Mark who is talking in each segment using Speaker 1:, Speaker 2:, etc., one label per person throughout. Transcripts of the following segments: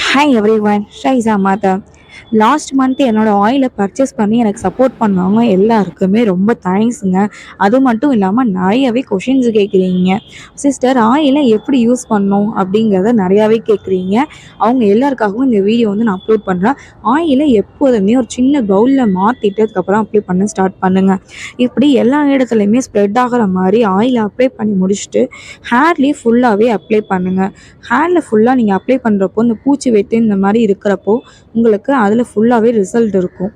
Speaker 1: Hi every one, ஷைஸா மாதா. Last month என்னோட ஆயிலை purchase பண்ணி எனக்கு சப்போர்ட் பண்ணவங்க எல்லாருக்குமே ரொம்ப தேங்க்ஸுங்க. அது மட்டும் இல்லாமல் நிறையவே கொஷின்ஸ் கேட்குறீங்க. சிஸ்டர், ஆயிலை எப்படி யூஸ் பண்ணணும் அப்படிங்கிறத நிறையாவே கேட்குறீங்க. அவங்க எல்லாருக்காகவும் இந்த வீடியோ வந்து நான் அப்லோட் பண்ணுறேன். ஆயிலை எப்போதுமே ஒரு சின்ன பவுலில் மாற்றிட்டு அதுக்கப்புறம் அப்ளை பண்ண ஸ்டார்ட் பண்ணுங்கள். இப்படி எல்லா இடத்துலையுமே ஸ்ப்ரெட் ஆகிற மாதிரி ஆயிலை அப்ளை பண்ணி முடிச்சுட்டு ஹேர்லேயே ஃபுல்லாகவே அப்ளை பண்ணுங்கள். ஹேரில் ஃபுல்லாக நீங்கள் அப்ளை பண்ணுறப்போ இந்த பூச்சி வெட்டு இந்த மாதிரி இருக்கிறப்போ உங்களுக்கு அதில் ஃபுல்லாகவே ரிசல்ட் இருக்கும்.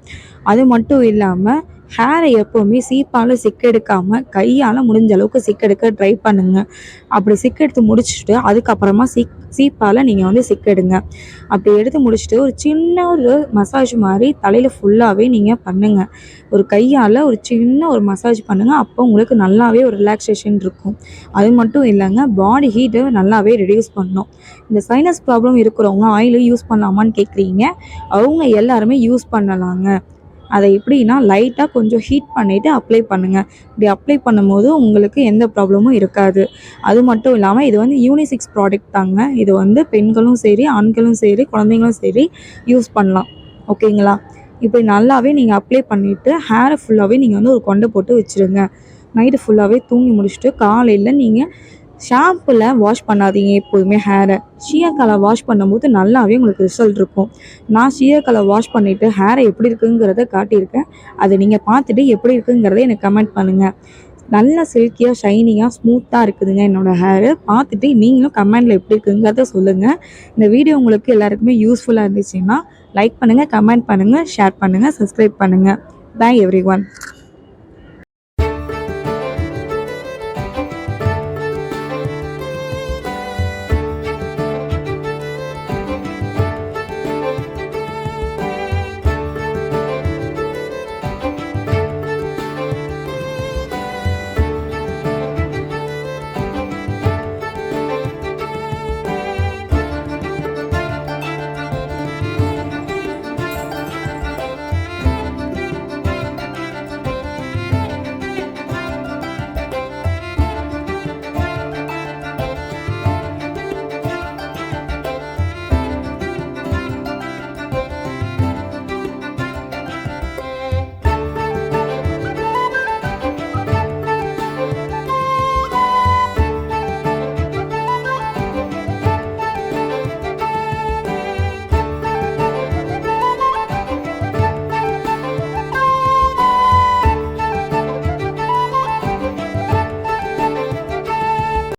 Speaker 1: அது மட்டும் இல்லாமல் ஹேரை எப்போவுமே சீப்பால் சிக்கெடுக்காமல் கையால் முடிஞ்ச அளவுக்கு சிக்கெடுக்க ட்ரை பண்ணுங்கள். அப்படி சிக்கெடுத்து முடிச்சுட்டு அதுக்கப்புறமா சீப்பால் நீங்கள் வந்து சிக்கெடுங்க. அப்படி எடுத்து முடிச்சுட்டு ஒரு சின்ன ஒரு மசாஜ் மாதிரி தலையில் ஃபுல்லாகவே நீங்கள் பண்ணுங்கள். ஒரு கையால் ஒரு சின்ன ஒரு மசாஜ் பண்ணுங்கள். அப்போ உங்களுக்கு நல்லாவே ஒரு ரிலாக்ஸேஷன் இருக்கும். அது மட்டும் இல்லைங்க, பாடி ஹீட்டை நல்லாவே ரெடியூஸ் பண்ணும். இந்த சைனஸ் ப்ராப்ளம் இருக்கிறவங்க ஆயில் யூஸ் பண்ணலாமான்னு கேட்குறீங்க. அவங்க எல்லாருமே யூஸ் பண்ணலாங்க. அதை எப்படின்னா லைட்டாக கொஞ்சம் ஹீட் பண்ணிவிட்டு அப்ளை பண்ணுங்கள். இப்படி அப்ளை பண்ணும்போது உங்களுக்கு எந்த ப்ராப்ளமும் இருக்காது. அது மட்டும் இல்லாமல் இது வந்து யூனிசெக்ஸ் ப்ராடக்ட் தாங்க. இது வந்து பெண்களும் சரி, ஆண்களும் சரி, குழந்தைங்களும் சரி யூஸ் பண்ணலாம். ஓகேங்களா? இப்படி நல்லாவே நீங்கள் அப்ளை பண்ணிவிட்டு ஹேரை ஃபுல்லாகவே நீங்கள் வந்து ஒரு கொண்டை போட்டு வச்சுருங்க. நைட்டு ஃபுல்லாகவே தூங்கி முடிச்சுட்டு காலையில் நீங்கள் ஷாம்பில் வாஷ் பண்ணாதீங்க. எப்போதுமே ஹேரை ஷியாக்காலை வாஷ் பண்ணும்போது நல்லாவே உங்களுக்கு ரிசல்ட் இருக்கும். நான் ஷியாக்காலை வாஷ் பண்ணிவிட்டு ஹேரை எப்படி இருக்குங்கிறத காட்டியிருக்கேன். அதை நீங்கள் பார்த்துட்டு எப்படி இருக்குங்கிறத எனக்கு கமெண்ட் பண்ணுங்கள். நல்லா சில்கியாக ஷைனியாக ஸ்மூத்தாக இருக்குதுங்க என்னோடய ஹேரு. பார்த்துட்டு நீங்களும் கமெண்டில் எப்படி இருக்குங்கிறத சொல்லுங்கள். இந்த வீடியோ உங்களுக்கு எல்லாருக்குமே யூஸ்ஃபுல்லாக இருந்துச்சுன்னா லைக் பண்ணுங்கள், கமெண்ட் பண்ணுங்கள், ஷேர் பண்ணுங்கள், சப்ஸ்கிரைப் பண்ணுங்கள். Bye every one.